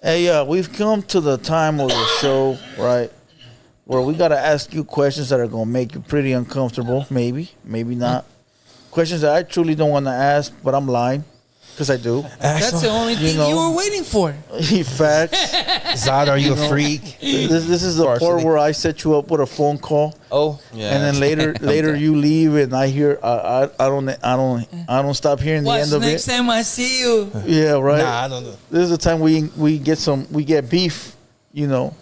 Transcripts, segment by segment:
Hey, we've come to the time of the show, right, where we got to ask you questions that are going to make you pretty uncomfortable. Maybe, maybe not. Questions that I truly don't want to ask, but I'm lying. Because I do. That's the only thing you were waiting for. Facts. Zod, are you a freak? This is the part where I set you up with a phone call. Oh, yeah. And then later you leave, and I hear I don't stop hearing the end of it. Next time I see you? Yeah, right. Nah, I don't know. This is the time we get beef, you know.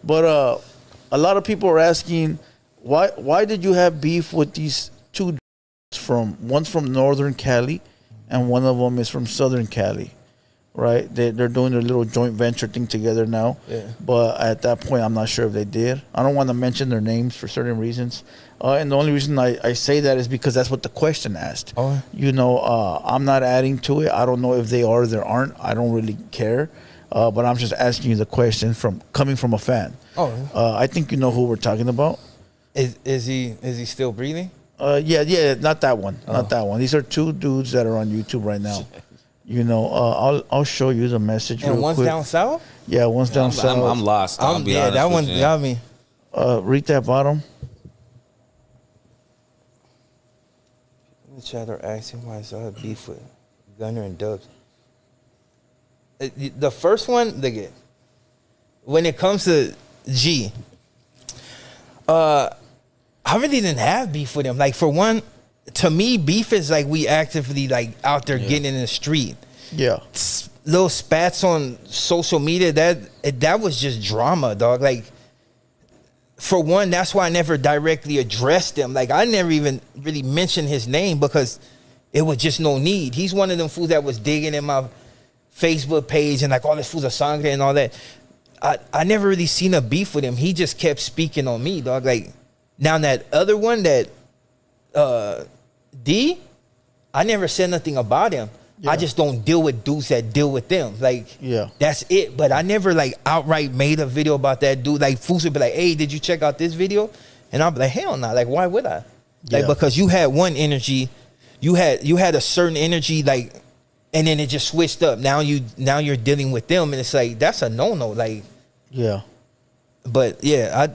But a lot of people are asking why did you have beef with these two one's from Northern Cali. And one of them is from Southern Cali, right? They're doing their little joint venture thing together now. Yeah. But at that point, I'm not sure if they did. I don't want to mention their names for certain reasons. And the only reason I say that is because that's what the question asked. Oh. You know, I'm not adding to it. I don't know if they are or they aren't. I don't really care. But I'm just asking you the question coming from a fan. Oh. I think you know who we're talking about. Is he still breathing? Yeah, not that one. Not that one. These are two dudes that are on YouTube right now. You know, I'll show you the message. And real one's quick. down south? Yeah, one's down south. I'm lost. I'll be honest that with one you. got me. Read that bottom. The chatter asking why I saw beef with Gunner and Dubs. The first one, when it comes to G, I really didn't have beef with him. Like, for one, to me, beef is like we actively like out there getting in the street. Yeah. Little spats on social media, that was just drama, dog. Like, for one, that's why I never directly addressed him. Like, I never even really mentioned his name because it was just no need. He's one of them fools that was digging in my Facebook page and like all this fools are sangre and all that. I never really seen a beef with him. He just kept speaking on me, dog. Like, now that other one, that D, I never said nothing about him. Yeah. I just don't deal with dudes that deal with them. Like, that's it. But I never like outright made a video about that dude. Like, fools would be like, hey, did you check out this video? And I'll be like, hell no. Like, why would I? Like, because you had one energy, you had a certain energy, like, and then it just switched up. Now you're dealing with them, and it's like, that's a no-no. Like, yeah. But yeah,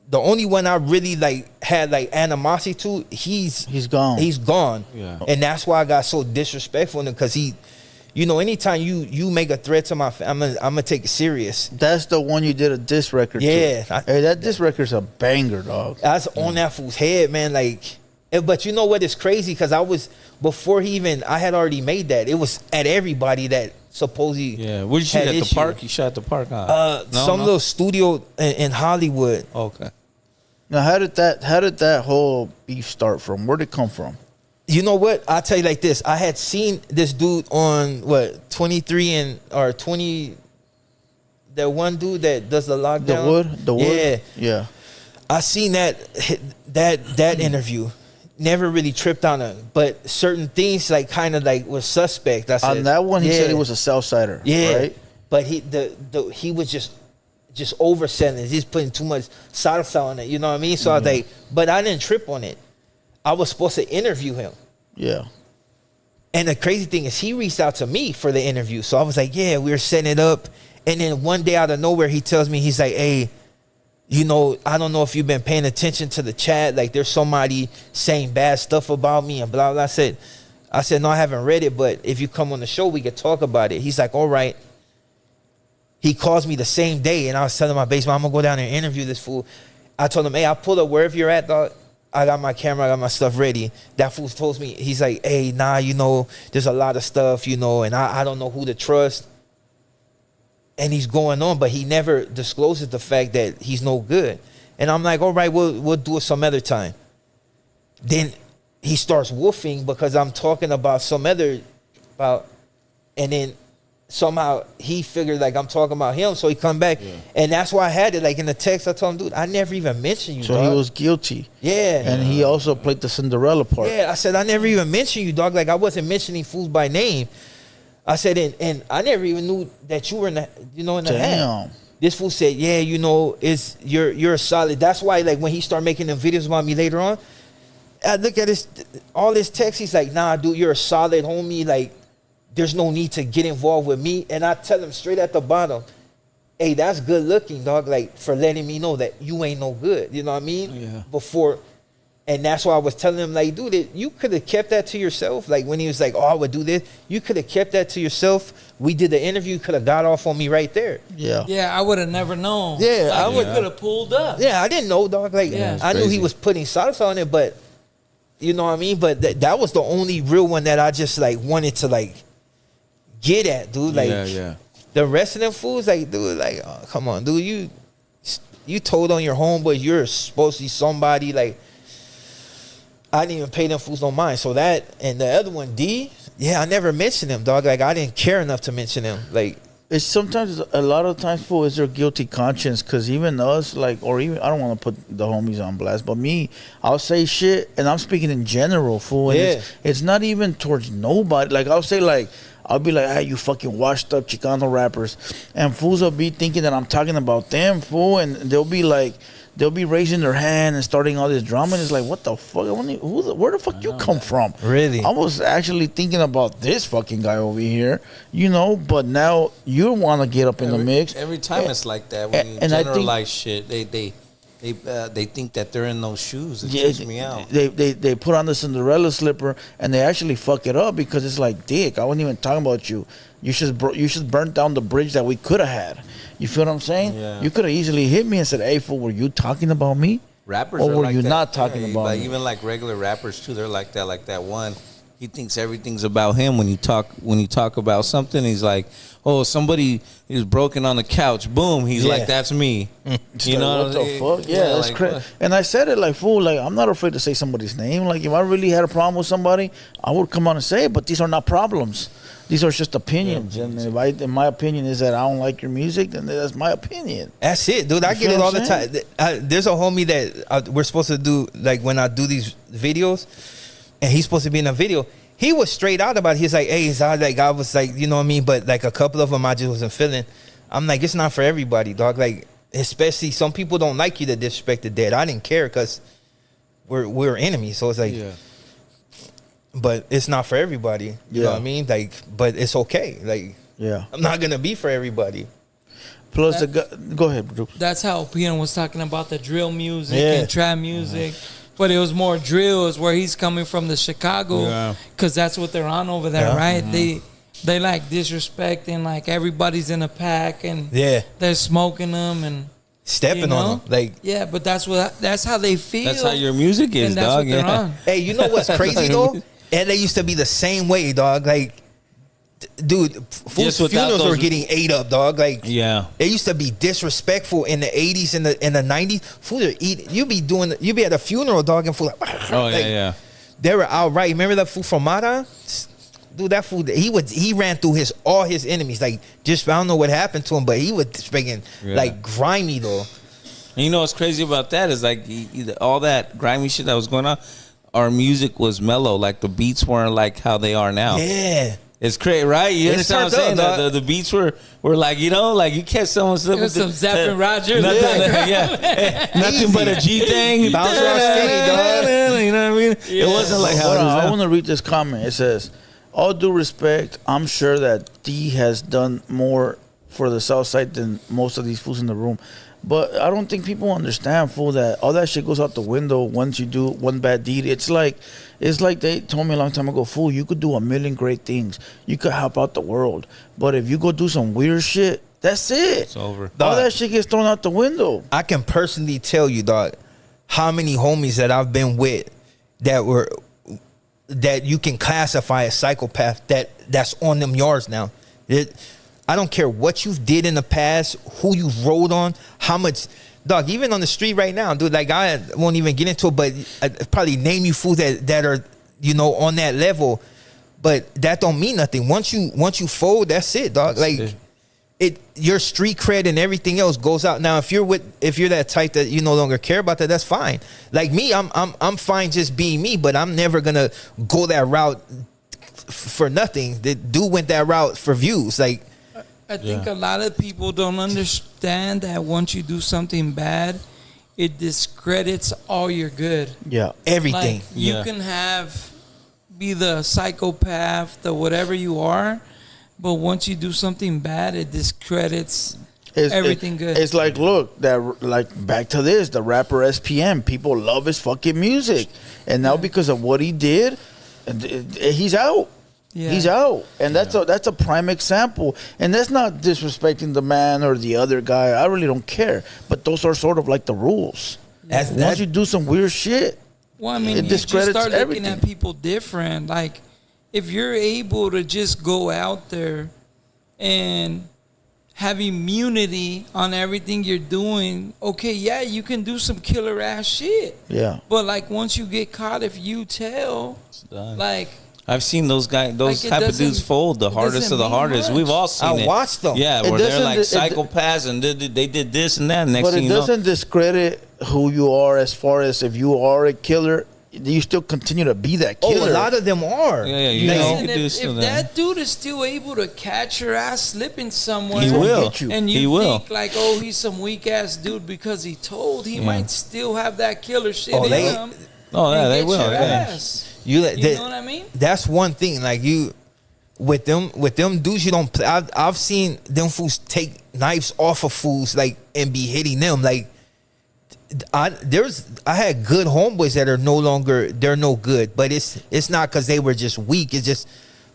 the only one I really like had like animosity to, he's gone. He's gone. Yeah. And that's why I got so disrespectful to him, because he, you know, anytime you make a threat to my family, I'm gonna take it serious. That's the one you did a diss record to. Hey, that diss record's a banger, dog. That's on that fool's head, man. Like, but you know what is crazy? Because I had already made that. It was at everybody that supposedly. Yeah, where did you shoot at the park? You shot at the park, huh? Some little studio in Hollywood. Okay. Now, how did that whole beef start from? Where'd it come from? You know what? I'll tell you like this. I had seen this dude on 23 or 20. That one dude that does the lockdown. The Wood. Yeah. I seen that interview. Never really tripped on it, but certain things like kind of like was suspect. I said, on that one, he said he was a Southsider. Yeah, right? But he was just overselling. He's putting too much salsa on it. You know what I mean? So I was like, but I didn't trip on it. I was supposed to interview him. Yeah. And the crazy thing is, he reached out to me for the interview. So I was like, yeah, we were setting it up. And then one day out of nowhere, he tells me, he's like, hey, you know, I don't know if you've been paying attention to the chat. Like, there's somebody saying bad stuff about me and blah, blah. I said, no, I haven't read it, but if you come on the show, we could talk about it. He's like, all right. He calls me the same day, and I was telling my basement, I'm going to go down and interview this fool. I told him, hey, I'll pull up wherever you're at, dog. I got my camera, I got my stuff ready. That fool told me, he's like, hey, nah, you know, there's a lot of stuff, you know, and I don't know who to trust. And he's going on, but he never discloses the fact that he's no good. And I'm like, all right, we'll do it some other time. Then he starts woofing because I'm talking about and then somehow he figured like I'm talking about him, so he come back. Yeah. And that's why I had it like in the text. I told him, dude, I never even mentioned you, so dog. He was guilty. Yeah. And he also played the Cinderella part. Yeah, I said, I never even mentioned you, dog. Like, I wasn't mentioning fools by name. I said, and I never even knew that you were in the, you know, in the hat. This fool said, yeah, you know, you're a solid. That's why, like, when he started making them videos about me later on, I look at all this text. He's like, nah, dude, you're a solid homie. Like, there's no need to get involved with me. And I tell him straight at the bottom, hey, that's good looking, dog. Like, for letting me know that you ain't no good. You know what I mean? Yeah. Before, and that's why I was telling him, like, dude, you could have kept that to yourself. Like, when he was like, oh, I would do this, you could have kept that to yourself. We did the interview, could have got off on me right there. Yeah. Yeah, I would have never known. Yeah, like, I would could have pulled up. Yeah, I didn't know, dog. Like, Yeah, I knew he was putting sauce on it, but you know what I mean? But that was the only real one that I just, like, wanted to, like, get at, dude. Like, the rest of them fools, like, dude, like, oh, come on, dude, you told on your homeboys you're supposed to be somebody. Like, I didn't even pay them fools no mind. So that, and the other one, D, yeah, I never mentioned him, dog. Like, I didn't care enough to mention him. Like, it's sometimes, a lot of times, fool, is their guilty conscience. Because even us, like, or even, I don't want to put the homies on blast, but me, I'll say shit, and I'm speaking in general, fool. And Yeah. it's not even towards nobody. Like, I'll say, like, I'll be like, hey, you fucking washed up Chicano rappers. And fools will be thinking that I'm talking about them, fool. And they'll be like, they'll be raising their hand and starting all this drama. And it's like, what the fuck? Where the fuck you come from? Really? I was actually thinking about this fucking guy over here, you know, but now you want to get up in the mix. Every time it's like that. When you generalize shit, they think that they're in those shoes. It trips me out. They put on the Cinderella slipper and they actually fuck it up because it's like, dick, I wasn't even talking about you. You should burn down the bridge that we could have had. You feel what I'm saying? Yeah. You could have easily hit me and said, hey, fool, were you talking about me? Rappers or are were like you that. not talking about like, me? even like regular rappers too, they're like that. Like that one, he thinks everything's about him. When you talk about something, he's like, oh, somebody is broken on the couch. Boom, he's like, that's me. You know what the fuck? Yeah, that's like, crazy. And I said it like, fool, like, I'm not afraid to say somebody's name. Like, if I really had a problem with somebody, I would come on and say it, but these are not problems. These are just opinions. And if my opinion is that I don't like your music, then that's my opinion. That's it, dude. I get it all the time. There's a homie that we're supposed to do, like, when I do these videos, and he's supposed to be in a video. He was straight out about it. He's like, hey, I was like, you know what I mean? But like a couple of them I just wasn't feeling. I'm like, it's not for everybody, dog. Like, especially some people don't like you to disrespect the dead. I didn't care because we're enemies. So it's like, but it's not for everybody. You know what I mean? Like, but it's okay. Like, I'm not going to be for everybody. Plus, go ahead, Bruce. That's how Peter was talking about the drill music and trap music. But it was more drill is where he's coming from, the Chicago, because that's what they're on over there, right? They like disrespecting, like everybody's in a pack and they're smoking them and stepping on them, like but that's how they feel. That's how your music is, dog. Hey, you know what's crazy though? And they used to be the same way, dog. Like, dude, funerals were getting ate up, dog. Like, it used to be disrespectful in the 80s and the 90s. Food are eat. You be at a funeral, dog, and food like, they were outright. Remember that fool from Mara? Dude, that fool, he ran through all his enemies. Like, just, I don't know what happened to him, but he was speaking like grimy though. And you know what's crazy about that is like all that grimy shit that was going on. Our music was mellow. Like the beats weren't like how they are now. Yeah. It's crazy, right? You understand what I'm saying? The beats were like, you know, like you catch someone slipping. Some Zapp and Roger. Nothing but a G thing. Bounce around skinny, dog. You know what I mean? It wasn't like how it was. I want to read this comment. It says, all due respect, I'm sure that D has done more for the South Side than most of these fools in the room. But I don't think people understand, fool, that all that shit goes out the window once you do one bad deed. It's like they told me a long time ago, fool, you could do a million great things. You could help out the world. But if you go do some weird shit, that's it. It's over. All that shit gets thrown out the window. I can personally tell you, dog, how many homies that I've been with that you can classify as psychopath that's on them yards now. I don't care what you did in the past, who you rode on, how much, dog, even on the street right now, dude, like I won't even get into it, but I'd probably name you fools that are, you know, on that level, but that don't mean nothing. Once you fold, that's it, dog. Like your street cred and everything else goes out. Now, if you're that type that you no longer care about that, that's fine. Like me, I'm fine just being me, but I'm never gonna go that route for nothing. The dude went that route for views, like. I think a lot of people don't understand that once you do something bad, it discredits all your good. Yeah. Everything. Like, you can have be the psychopath, the whatever you are, but once you do something bad, it discredits everything good. It's like, look, back to this, the rapper SPM. People love his fucking music, and now because of what he did, he's out. Yeah. He's out, and that's a prime example. And that's not disrespecting the man or the other guy. I really don't care. But those are sort of like the rules. Yeah. Once you do some weird shit, well, I mean, you just start looking at people different. Like, if you're able to just go out there and have immunity on everything you're doing, okay, yeah, you can do some killer ass shit. Yeah. But like once you get caught, if you tell, like. I've seen those guys, those type of dudes fold the hardest of the hardest. Much. We've all seen it. I watched them. Yeah, where they're like psychopaths and they did this and that. Next but it doesn't discredit who you are as far as if you are a killer, you still continue to be that killer. Oh, a lot of them are. Yeah, you know. If that dude is still able to catch your ass slipping somewhere, he will. And you think like, oh, he's some weak ass dude because he told, he might still have that killer shit in him. Oh, yeah, they will. You know what I mean? That's one thing. Like with them dudes, you don't play. I've seen them fools take knives off of fools like and be hitting them. Like I had good homeboys that are no longer, they're no good. But it's not because they were just weak. It's just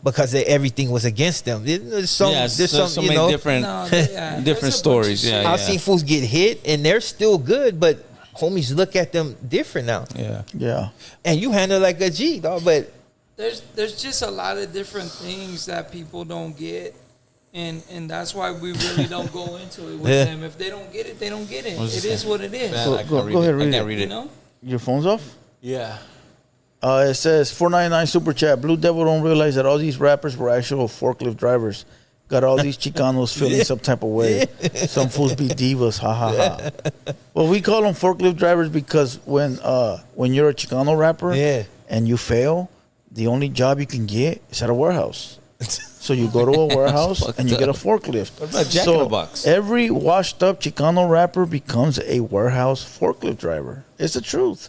because everything was against them. There's so many different stories. Yeah, I've seen fools get hit and they're still good, but homies look at them different now. Yeah. And you handle like a G, dog. But there's just a lot of different things that people don't get, and that's why we really don't go into it with them. If they don't get it, they don't get it. It is what it is. Man, go ahead, read it. You know? Your phone's off? Yeah. It says 499 super chat. Blue Devil don't realize that all these rappers were actual forklift drivers. Got all these Chicanos feeling some type of way. Some fools be divas, ha ha ha. Well, we call them forklift drivers because when you're a Chicano rapper and you fail, the only job you can get is at a warehouse. So you go to a warehouse and you get a forklift. What about Jack in the Box? Every washed up Chicano rapper becomes a warehouse forklift driver. It's the truth.